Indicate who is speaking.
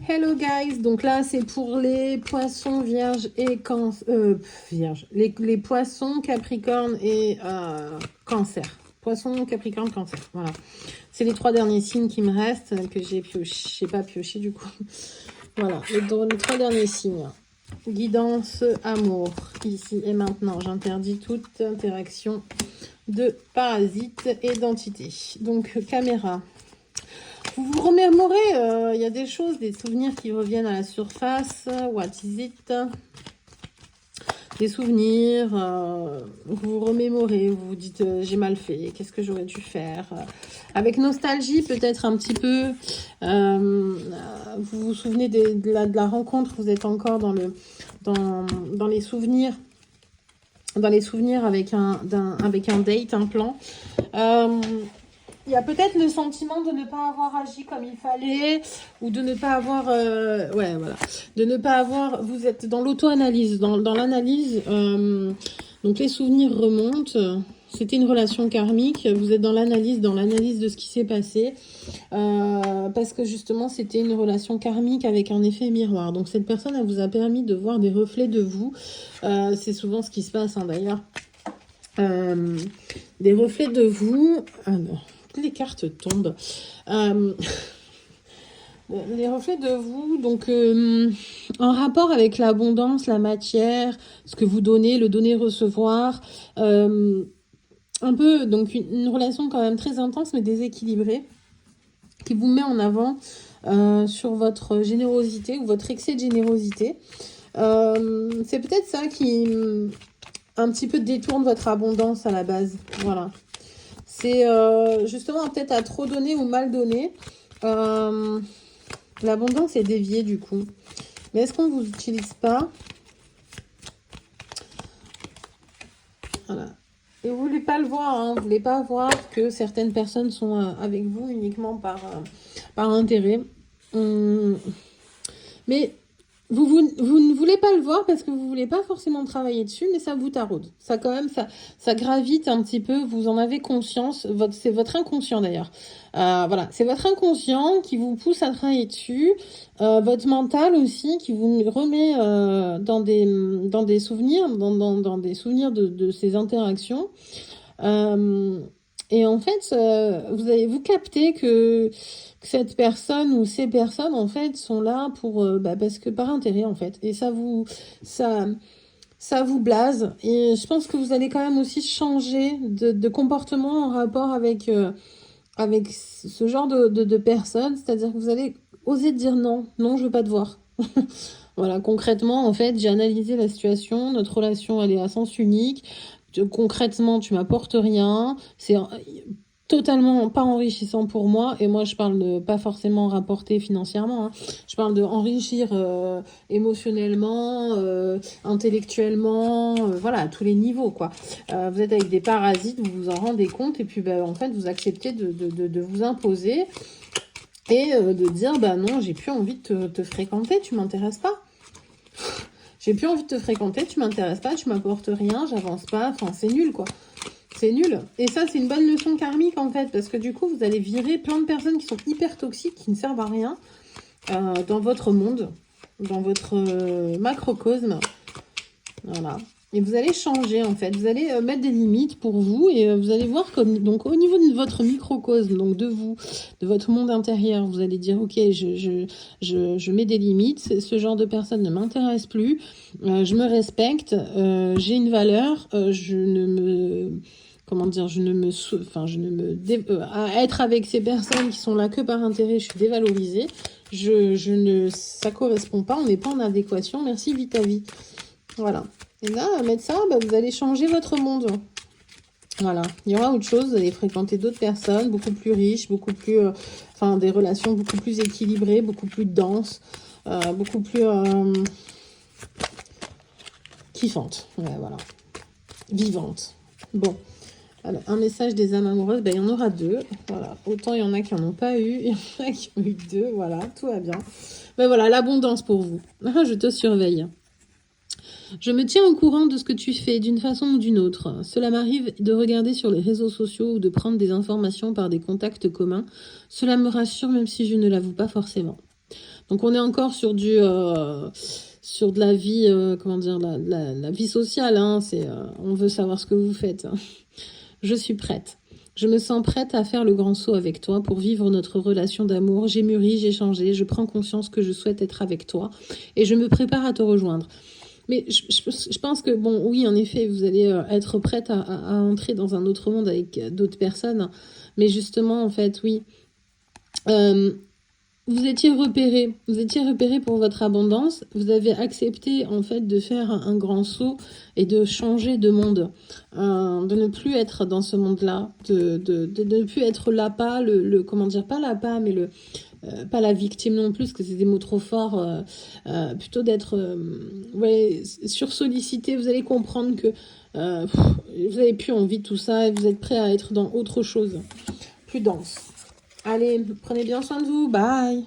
Speaker 1: Hello guys, donc là c'est pour les poissons vierges et les poissons capricorne et cancer. Poisson, capricorne, cancer, voilà. C'est les 3 derniers signes qui me restent, que j'ai pas pioché du coup. Voilà, les 3 derniers signes. Guidance, amour, ici et maintenant. J'interdis toute interaction de parasites et d'entités. Donc caméra. Vous vous remémorez, il y a des choses, des souvenirs qui reviennent à la surface. What is it? Des souvenirs, vous vous remémorez, vous vous dites j'ai mal fait, qu'est-ce que j'aurais dû faire? Avec nostalgie peut-être un petit peu, vous vous souvenez de la rencontre, vous êtes encore dans les souvenirs. Dans les souvenirs avec un date, un plan. Il y a peut-être le sentiment de ne pas avoir agi comme il fallait, ou de ne pas avoir, de ne pas avoir. Vous êtes dans l'auto-analyse, dans l'analyse. Donc les souvenirs remontent. C'était une relation karmique. Vous êtes dans l'analyse de ce qui s'est passé, parce que justement c'était une relation karmique avec un effet miroir. Donc cette personne, elle vous a permis de voir des reflets de vous. C'est souvent ce qui se passe, hein, d'ailleurs. Des reflets de vous. Les cartes tombent. Les reflets de vous, donc en rapport avec l'abondance, la matière, ce que vous donnez, le donner-recevoir, un peu, donc une relation quand même très intense mais déséquilibrée, qui vous met en avant sur votre générosité ou votre excès de générosité. C'est peut-être ça qui un petit peu détourne votre abondance à la base, voilà. C'est justement peut-être à trop donner ou mal donner. L'abondance est déviée du coup. Mais est-ce qu'on ne vous utilise pas? Voilà. Et vous ne voulez pas le voir, hein. Vous ne voulez pas voir que certaines personnes sont avec vous uniquement par intérêt. Mais vous ne voulez pas le voir parce que vous ne voulez pas forcément travailler dessus, mais ça vous taraude. Ça quand même, ça gravite un petit peu, vous en avez conscience. C'est votre inconscient d'ailleurs. Voilà, c'est votre inconscient qui vous pousse à travailler dessus. Votre mental aussi qui vous remet dans des souvenirs, dans des souvenirs de ces interactions. Et en fait, vous captez que cette personne ou ces personnes, en fait, sont là pour, parce que par intérêt, en fait. Et ça vous blase. Et je pense que vous allez quand même aussi changer de comportement en rapport avec ce genre de personnes. C'est-à-dire que vous allez oser dire non, je veux pas te voir. Voilà, concrètement, en fait, j'ai analysé la situation. Notre relation, elle est à sens unique. Concrètement, tu m'apportes rien. C'est totalement pas enrichissant pour moi. Et moi, je parle de pas forcément rapporter financièrement, hein. Je parle de enrichir émotionnellement, intellectuellement, voilà, à tous les niveaux, quoi. Vous êtes avec des parasites, vous vous en rendez compte. Et puis, en fait, vous acceptez de vous imposer et de dire, non, j'ai plus envie de te fréquenter, tu m'intéresses pas. J'ai plus envie de te fréquenter, tu m'intéresses pas, tu m'apportes rien, j'avance pas, enfin c'est nul quoi. C'est nul. Et ça c'est une bonne leçon karmique en fait, parce que du coup vous allez virer plein de personnes qui sont hyper toxiques, qui ne servent à rien dans votre monde, dans votre macrocosme. Voilà. Et vous allez changer en fait, vous allez mettre des limites pour vous et vous allez voir comme donc au niveau de votre microcosme, donc de vous, de votre monde intérieur, vous allez dire ok, je mets des limites, ce genre de personne ne m'intéresse plus, je me respecte, j'ai une valeur, je ne me à être avec ces personnes qui sont là que par intérêt, je suis dévalorisée, ça correspond pas, on n'est pas en adéquation, merci, vis ta vie. Voilà. Et là, mettre ça, vous allez changer votre monde. Voilà. Il y aura autre chose. Vous allez fréquenter d'autres personnes, beaucoup plus riches, beaucoup plus... des relations beaucoup plus équilibrées, beaucoup plus denses, beaucoup plus kiffantes. Ouais, voilà. Vivantes. Bon. Alors, un message des âmes amoureuses, il y en aura 2. Voilà. Autant il y en a qui n'en ont pas eu, il y en a qui ont eu 2. Voilà, tout va bien. Voilà, l'abondance pour vous. Je te surveille. Je me tiens au courant de ce que tu fais d'une façon ou d'une autre. Cela m'arrive de regarder sur les réseaux sociaux ou de prendre des informations par des contacts communs. Cela me rassure même si je ne l'avoue pas forcément. Donc on est encore sur sur de la vie, comment dire, la vie sociale, hein. On veut savoir ce que vous faites. Je suis prête. Je me sens prête à faire le grand saut avec toi pour vivre notre relation d'amour. J'ai mûri, j'ai changé, je prends conscience que je souhaite être avec toi et je me prépare à te rejoindre. Mais je pense que, bon, oui, en effet, vous allez être prête à entrer dans un autre monde avec d'autres personnes. Mais justement, en fait, oui. Vous étiez repéré pour votre abondance, vous avez accepté en fait de faire un grand saut et de changer de monde, de ne plus être dans ce monde-là, de ne plus être l'appât, comment dire, pas l'appât, mais pas la victime non plus, parce que c'est des mots trop forts, plutôt d'être ouais, sursollicité. Vous allez comprendre que vous n'avez plus envie de tout ça et vous êtes prêt à être dans autre chose, plus dense. Allez, prenez bien soin de vous. Bye.